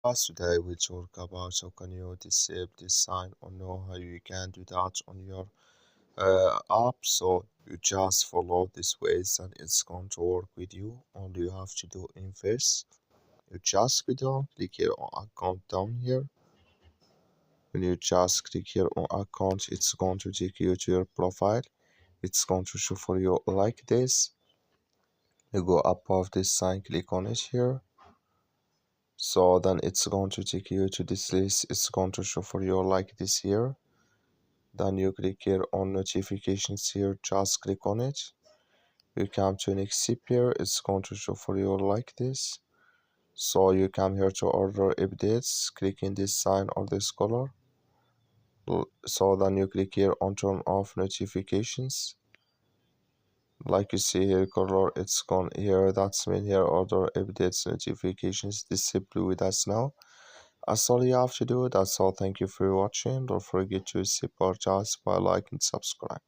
Today we talk about how can you disable this sign or know how you can do that on your app. So you just follow this ways and it's going to work with you. All you have to do in first, you just go down, click here on account down here. When you just click here on account, it's going to take you to your profile. It's going to show for you like this. You go above this sign, click on it here. So then it's going to take you to this list. It's going to show for you like this here. Then you click here on notifications here, just click on it. You come to next step here, it's going to show for you like this. So you come here to order updates, clicking this sign or this color. So then you click here on turn off notifications. Like you see here color, it's gone here. That's mean here order updates notifications disable with us now. That's all you have to do. That's all. Thank you for watching. Don't forget to support us by like and subscribe.